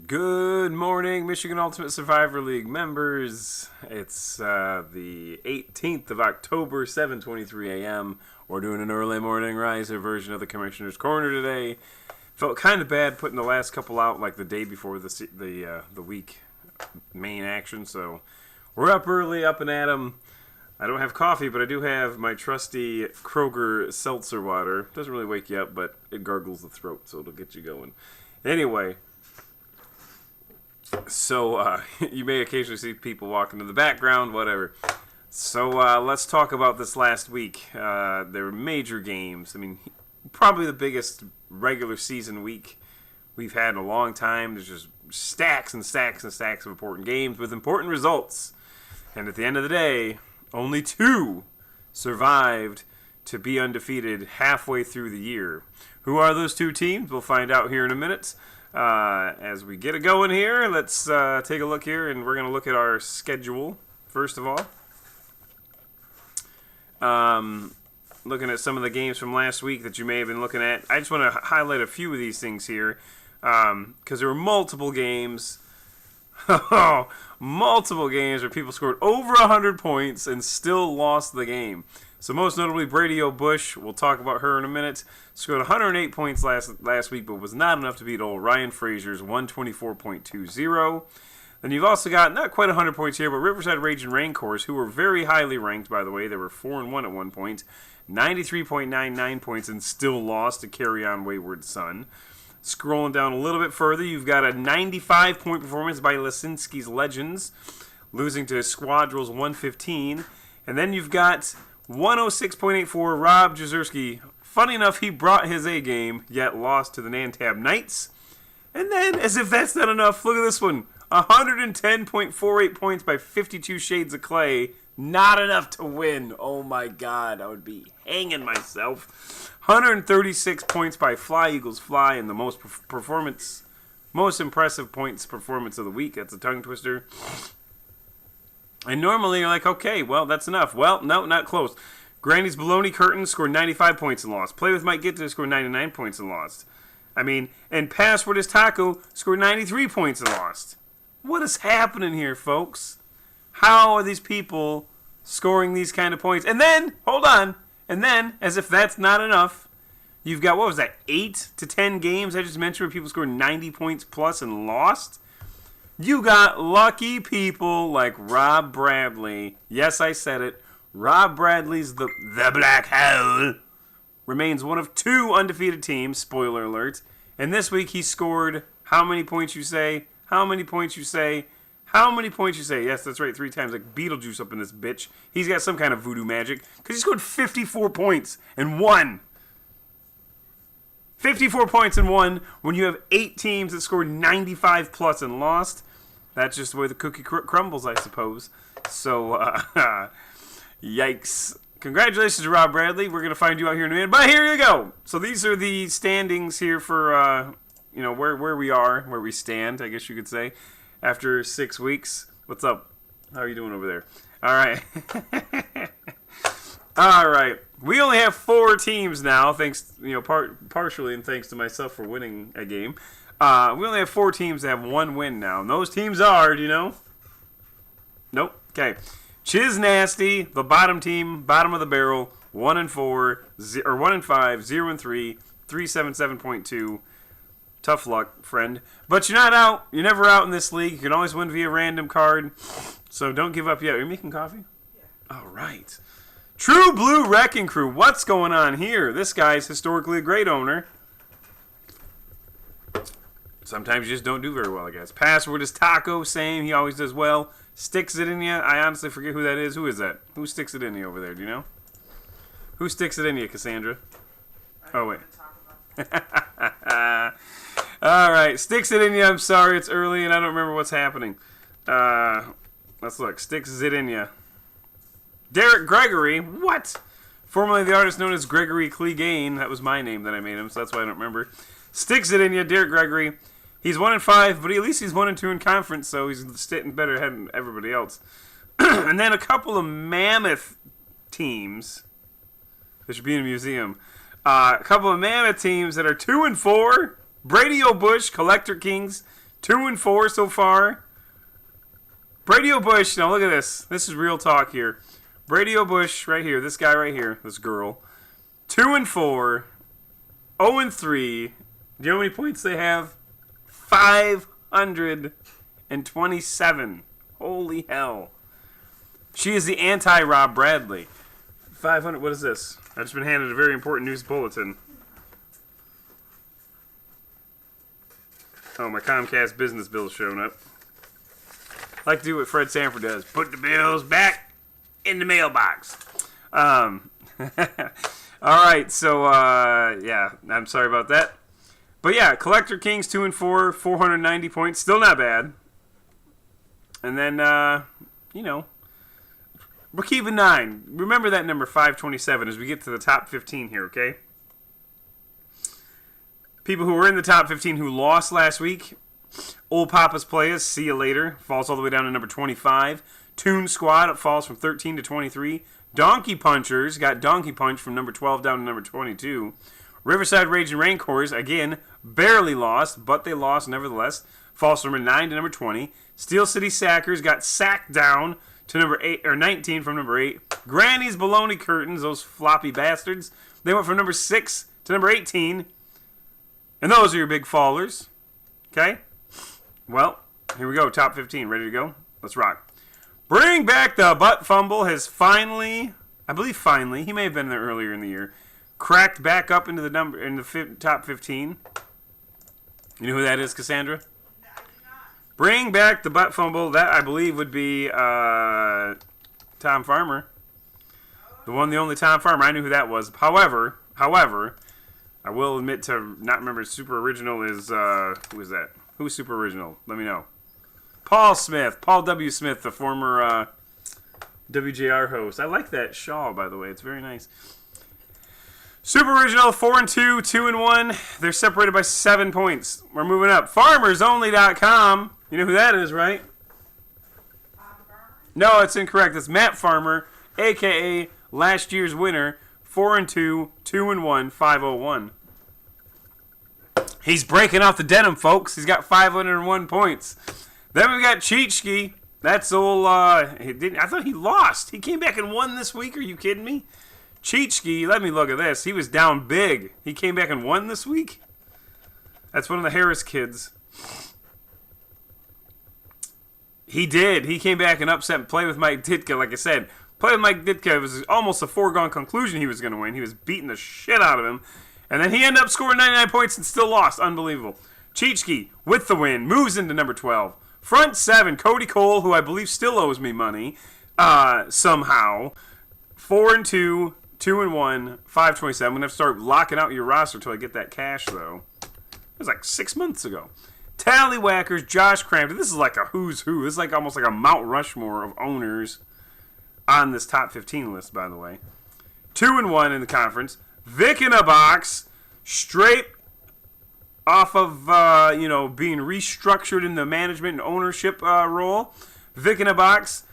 Good morning, Michigan Ultimate Survivor League members. It's the 18th of October, 7:23 a.m. We're doing an early morning riser version of the Commissioner's Corner today. Felt kind of bad putting the last couple out like the day before the week main action, so we're up early, up and at 'em. I don't have coffee, but I do have my trusty Kroger seltzer water. Doesn't really wake you up, but it gargles the throat, so it'll get you going. Anyway. So, you may occasionally see people walking in the background, whatever. So, let's talk about this last week. There were major games. I mean, probably the biggest regular season week we've had in a long time. There's just stacks and stacks and stacks of important games with important results. And at the end of the day, only two survived to be undefeated halfway through the year. Who are those two teams? We'll find out here in a minute. As we get it going here, let's take a look here, and we're going to look at our schedule first of all. Looking at some of the games from last week that you may have been looking at. I just want to highlight a few of these things here because there were multiple games. Multiple games where people scored over 100 points and still lost the game. So most notably, Brady O'Bush, we'll talk about her in a minute, scored 108 points last week, but was not enough to beat old Ryan Frazier's 124.20. Then you've also got, not quite 100 points here, but Riverside Rage and Rancors, who were very highly ranked, by the way. They were 4-1 at one point, 93.99 points, and still lost to Carry On Wayward Son. Scrolling down a little bit further, you've got a 95-point performance by Lisinski's Legends, losing to Squadrill's 115. And then you've got 106.84, Rob Jezierski. Funny enough, he brought his A game, yet lost to the Nantab Knights. And then, as if that's not enough, look at this one. 110.48 points by 52 Shades of Clay. Not enough to win. Oh my God, I would be hanging myself. 136 points by Fly Eagles Fly, and the most impressive points performance of the week. That's a tongue twister. And normally you're like, okay, well, that's enough. Well, no, not close. Granny's Baloney Curtain scored 95 points and lost. Play with Mike Get to scored 99 points and lost. I mean, and Password is Taco scored 93 points and lost. What is happening here, folks? How are these people scoring these kind of points? And then, hold on, and then, as if that's not enough, you've got, what was that, 8 to 10 games I just mentioned where people scored 90 points plus and lost? You got lucky people like Rob Bradley. Yes, I said it. Rob Bradley's the Black Hole remains one of two undefeated teams, spoiler alert. And this week he scored how many points you say? How many points you say? How many points you say? Yes, that's right, 3 times. Like Beetlejuice up in this bitch. He's got some kind of voodoo magic because he scored 54 points and won. 54 points and won when you have 8 teams that scored 95 plus and lost. That's just the way the cookie crumbles, I suppose. So, yikes. Congratulations to Rob Bradley. We're going to find you out here in a minute. But here you go. So these are the standings here for, where we are, where we stand, I guess you could say, after 6 weeks. What's up? How are you doing over there? All right. All right. We only have 4 teams now, thanks, partially and thanks to myself for winning a game. We only have 4 teams that have 1 win now. And those teams are, do you know? Nope. Okay. Chiz Nasty, the bottom team, bottom of the barrel, 1-4, 1-5, 0-3, 377.2. Tough luck, friend. But you're not out. You're never out in this league. You can always win via random card. So don't give up yet. Are you making coffee? Yeah. All right. True Blue Wrecking Crew. What's going on here? This guy's historically a great owner. Sometimes you just don't do very well, I guess. Password is Taco. Same. He always does well. Sticks it in you. I honestly forget who that is. Who is that? Who sticks it in you over there? Do you know? Who sticks it in you, Cassandra? Oh, wait. All right. Sticks it in you. I'm sorry. It's early and I don't remember what's happening. Let's look. Sticks it in you. Derek Gregory. What? Formerly the artist known as Gregory Clegane. That was my name that I made him, so that's why I don't remember. Sticks it in you. Derek Gregory. He's 1-5, but at least he's 1-2 in conference, so he's sitting better ahead than everybody else. And then a couple of mammoth teams. They should be in a museum. A couple of mammoth teams that are 2-4. Brady O'Bush, Collector Kings, 2-4 so far. Brady O'Bush, now look at this. This is real talk here. Brady O'Bush right here, this guy right here, this girl. 2-4, 0-3. Do you know how many points they have? 527. Holy hell. She is the anti-Rob Bradley. 500, what is this? I've just been handed a very important news bulletin. Oh, my Comcast business bill's showing up. I like to do what Fred Sanford does. Put the bills back in the mailbox. All right, so, yeah, I'm sorry about that. But, yeah, Collector Kings 2-4, 490 points. Still not bad. And then, you know, we're keeping 9. Remember that number 527 as we get to the top 15 here, okay? People who were in the top 15 who lost last week. Old Papa's Players, see you later. Falls all the way down to number 25. Toon Squad, it falls from 13 to 23. Donkey Punchers got Donkey Punch from number 12 down to number 22. Riverside Raging Rancors, again, barely lost, but they lost nevertheless. Falls from number 9 to number 20. Steel City Sackers got sacked down to number 8 or 19 from number 8. Granny's Baloney Curtains, those floppy bastards, they went from number 6 to number 18. And those are your big fallers. Okay? Well, here we go. Top 15. Ready to go? Let's rock. Bring Back the Butt Fumble has finally, I believe finally, he may have been there earlier in the year, cracked back up into the number in the top 15. You know who that is, Cassandra? Bring Back the Butt Fumble. That, I believe, would be Tom Farmer. The one, the only Tom Farmer. I knew who that was. However, I will admit to not remember super original is, who is that? Who's super original? Let me know. Paul Smith. Paul W. Smith, the former WJR host. I like that shawl, by the way. It's very nice. Super original, 4-2, 2-1. They're separated by 7 points. We're moving up. FarmersOnly.com. You know who that is, right? No, it's incorrect. It's Matt Farmer, a.k.a. last year's winner. 4-2, 2-1, 501. He's breaking out the denim, folks. He's got 501 points. Then we got Cheechki. That's old. I thought he lost. He came back and won this week. Are you kidding me? Cheechki, let me look at this. He was down big. He came back and won this week? That's one of the Harris kids. He did. He came back and upset and played with Mike Ditka, like I said. Play with Mike Ditka was almost a foregone conclusion he was going to win. He was beating the shit out of him. And then he ended up scoring 99 points and still lost. Unbelievable. Cheechki, with the win, moves into number 12. Front 7, Cody Cole, who I believe still owes me money, somehow. 4-2, 2-1, 527. I'm going to have to start locking out your roster until I get that cash, though. It was like 6 months ago. Tallywhackers, Josh Crampton. This is like a who's who. This is like almost like a Mount Rushmore of owners on this top 15 list, by the way. 2-1 in the conference. Vic in a box, straight off of, being restructured in the management and ownership role. Vic in a box,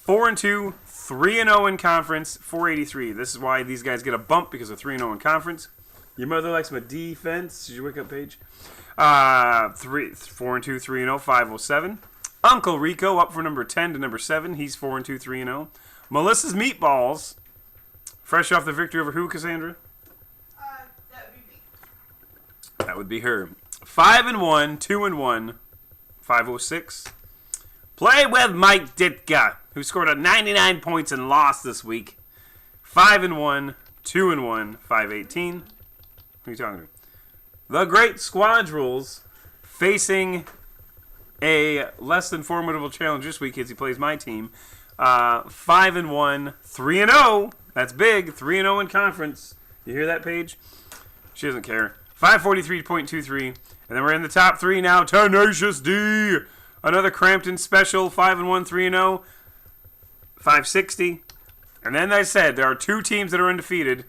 4-2, 3-0 in conference, 483. This is why these guys get a bump, because of 3-0 in conference. Your mother likes my defense. Did you wake up page? 4-2, 3-0, 507. Uncle Rico up from number 10 to number 7. He's 4-2, 3-0. Melissa's Meatballs, fresh off the victory over who, Cassandra? That would be me. That would be her. 5-1, 2-1, 506. Play with Mike Ditka, who scored 99 points and lost this week. 5-1, 2-1, 518. Who are you talking to? The Great Squadrules facing a less than formidable challenge this week as he plays my team. 5-1, 3-0. That's big. 3-0 in conference. You hear that, Paige? She doesn't care. 543.23. And then we're in the top 3 now. Tenacious D. Another Crampton special. 5-1, 3-0. 560. And then I said there are 2 teams that are undefeated.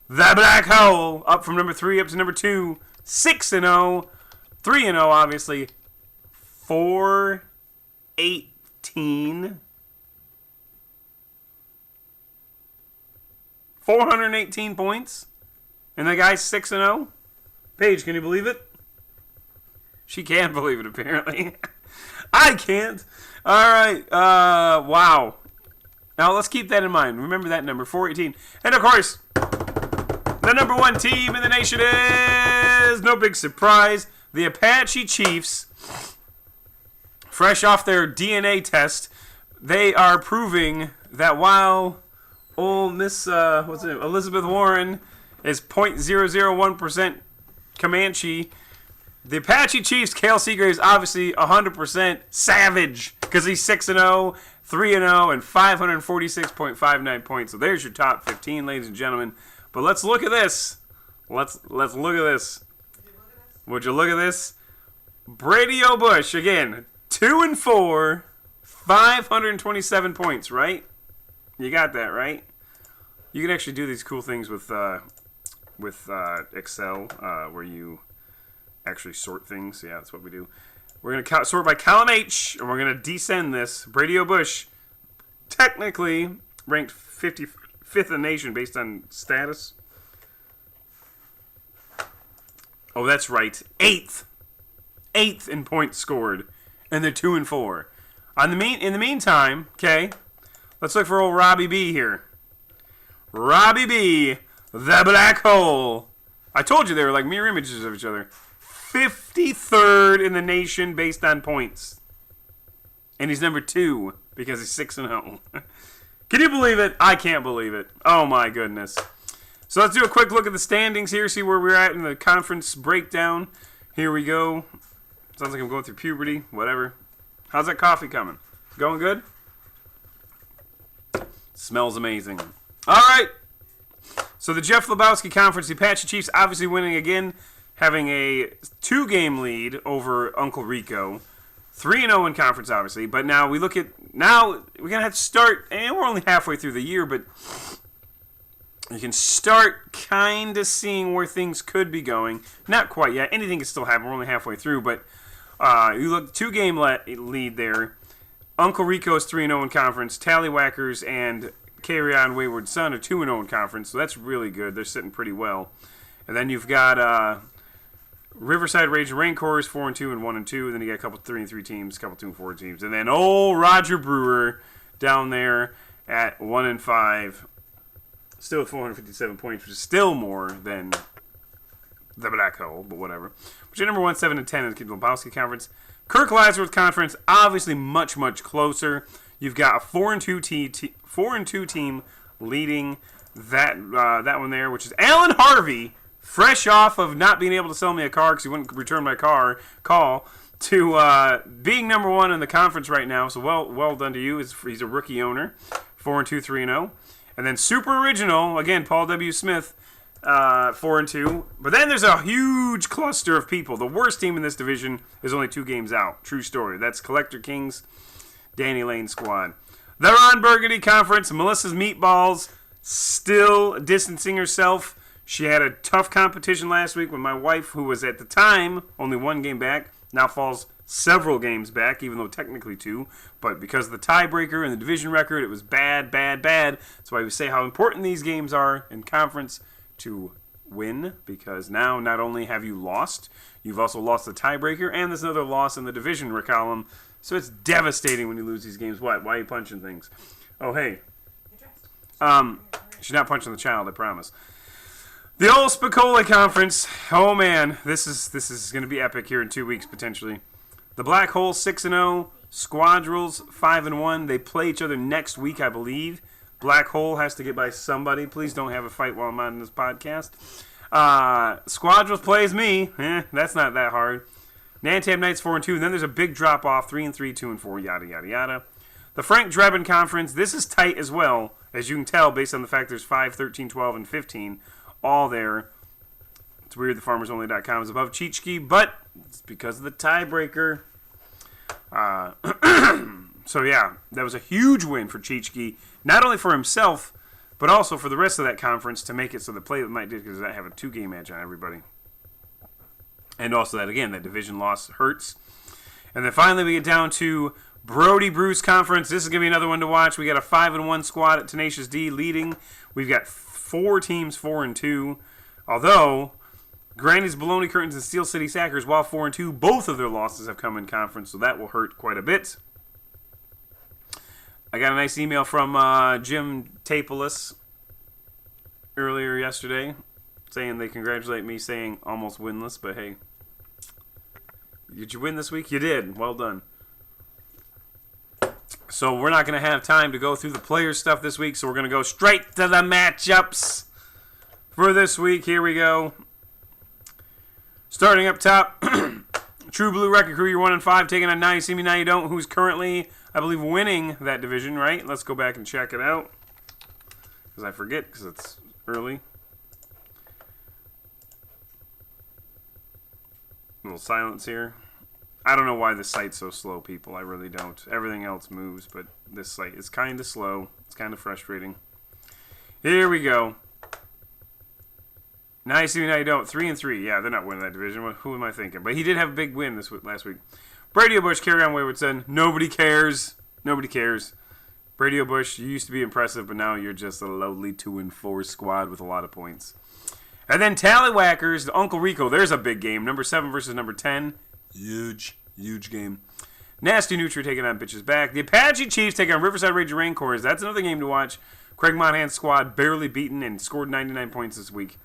The Black Hole up from number 3 up to number 2. 6-0. 3-0, obviously. 418. 418 points. And the guy's 6-0. Paige, can you believe it? She can believe it, apparently. I can't. All right. Wow. Now, let's keep that in mind. Remember that number, 418. And, of course, the number one team in the nation is, no big surprise, the Apache Chiefs. Fresh off their DNA test, they are proving that while old Miss Elizabeth Warren is 0.001% Comanche, the Apache Chiefs, Kale Seagrave is obviously 100% savage because he's 6-0, 3-0, and 546.59 points. So there's your top 15, ladies and gentlemen. But let's look at this. Let's look at this. Would you look at this? Brady O'Bush, again, 2-4, 527 points, right? You got that, right? You can actually do these cool things with Excel where you actually sort things. Yeah, that's what we do. We're going to sort by column H, and we're going to descend this. Brady O'Bush, technically ranked 55th in the nation based on status. Oh, that's right. 8th in points scored, and they're 2-4. In the meantime, okay, let's look for old Robbie B here. Robbie B, the black hole. I told you they were like mirror images of each other. 53rd in the nation based on points. And he's number 2 because he's 6-0. Can you believe it? I can't believe it. Oh my goodness. So let's do a quick look at the standings here, see where we're at in the conference breakdown. Here we go. Sounds like I'm going through puberty. Whatever. How's that coffee coming? Going good? Smells amazing. All right. So the Jeff Lebowski Conference, the Apache Chiefs obviously winning again, having a 2-game lead over Uncle Rico. 3-0 in conference, obviously. But now we look at, now we're going to have to start, and we're only halfway through the year, but you can start kind of seeing where things could be going. Not quite yet. Anything can still happen. We're only halfway through, but you look, 2-game lead there. Uncle Rico's 3-0 in conference. Tallywhackers and Carry On Wayward Son are 2-0 in conference, so that's really good. They're sitting pretty well. And then you've got Riverside Rage and Rancors 4-2 and 1-2. Then you got a couple 3-3 teams, a couple 2-4 teams, and then old Roger Brewer down there at 1-5, still with 457 points, which is still more than the black hole, but whatever. But you're number 1, 7-10 in the Lebowski Conference. Kirk Lazarus Conference, obviously much closer. You've got a 4-2 team leading that one there, which is Alan Harvey, fresh off of not being able to sell me a car because he wouldn't return my call, to being number 1 in the conference right now. So well done to you. He's a rookie owner, 4-2, 3-0. And then Super Original, again, Paul W. Smith, 4-2. But then there's a huge cluster of people. The worst team in this division is only 2 games out. True story. That's Collector Kings, Danny Lane squad. The Ron Burgundy Conference, Melissa's Meatballs, still distancing herself. She had a tough competition last week when my wife, who was at the time only 1 game back, now falls several games back, even though technically 2. But because of the tiebreaker and the division record, it was bad. That's why we say how important these games are in conference to win, because now not only have you lost, you've also lost the tiebreaker, and there's another loss in the division column. So it's devastating when you lose these games. What? Why are you punching things? Oh, hey. She's not punching the child, I promise. The old Spicoli Conference. Oh, man. This is going to be epic here in 2 weeks, potentially. The Black Hole, 6-0. Squadrils, 5-1. They play each other next week, I believe. Black Hole has to get by somebody. Please don't have a fight while I'm on this podcast. Squadrils plays me. That's not that hard. Nantab Knights 4-2. And then there's a big drop-off, 3-3, 2-4, yada, yada, yada. The Frank Drebin Conference, this is tight as well, as you can tell based on the fact there's 5, 13, 12, and 15 all there. It's weird the FarmersOnly.com is above Cheechki, but it's because of the tiebreaker. So, yeah, that was a huge win for Cheechki, not only for himself, but also for the rest of that conference to make it so the play that might do, because I have a 2-game edge on everybody. And also that, again, that division loss hurts. And then finally we get down to Brody Bruce Conference. This is going to be another one to watch. We got a 5-1 squad at Tenacious D leading. We've got 4 teams 4-2. Although Granny's Baloney Curtains and Steel City Sackers, while 4-2, both of their losses have come in conference, so that will hurt quite a bit. I got a nice email from Jim Tapolis earlier yesterday saying they congratulate me, saying almost winless, but hey. Did you win this week? You did. Well done. So we're not going to have time to go through the player stuff this week, so we're going to go straight to the matchups for this week. Here we go. Starting up top, True Blue Wrecking Crew, you're 1-5, taking on Now You See Me, Now You Don't, who's currently, I believe, winning that division, right? Let's go back and check it out, because I forget, because it's early. A little silence here. I don't know why this site's so slow, people. I really don't. Everything else moves, but this site is kind of slow. It's kind of frustrating. Here we go. Now you see me, now you don't. 3-3. Yeah, they're not winning that division. Who am I thinking? But he did have a big win last week. Brady O'Bush, carry on Wayward Son. Nobody cares. Nobody cares. Brady O'Bush, you used to be impressive, but now you're just a lowly 2-4 squad with a lot of points. And then Tallywhackers, the Uncle Rico. There's a big game. Number 7 versus number 10. Huge game. Nasty Nutri taking on Bitches Back. The Apache Chiefs taking on Riverside Rage Rancors. That's another game to watch. Craig Monahan's squad barely beaten and scored 99 points this week.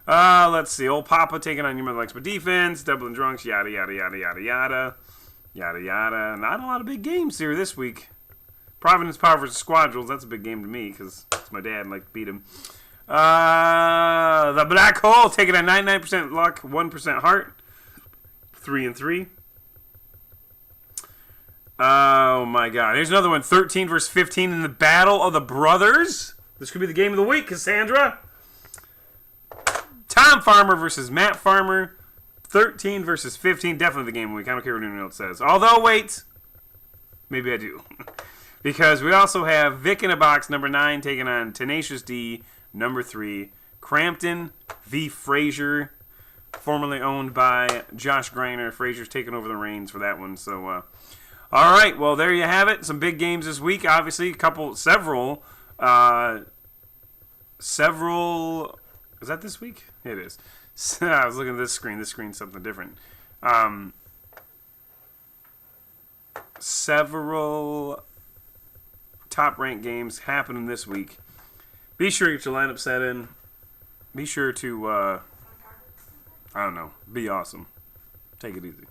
Let's see. Old Papa taking on Your Mother Likes My Defense. Dublin Drunks. Yada, yada, yada, yada, yada. Yada, yada. Not a lot of big games here this week. Providence Power versus Squadrels. That's a big game to me because it's my dad and I like to beat him. The Black Hole taking on 99% luck, 1% heart. 3-3. Oh my God. Here's another one. 13 versus 15 in the Battle of the Brothers. This could be the game of the week, Cassandra. Tom Farmer versus Matt Farmer. 13 versus 15. Definitely the game of the week. I don't care what anyone else says. Although, wait. Maybe I do. Because we also have Vic in a Box, number 9, taking on Tenacious D, number 3. Crampton v. Frazier, formerly owned by Josh Greiner. Frazier's taking over the reins for that one. So, all right. Well, there you have it. Some big games this week. Obviously, several. Is that this week? It is. I was looking at this screen. This screen's something different. Several top-ranked games happening this week. Be sure to get your lineup set in. Be sure to, I don't know, be awesome. Take it easy.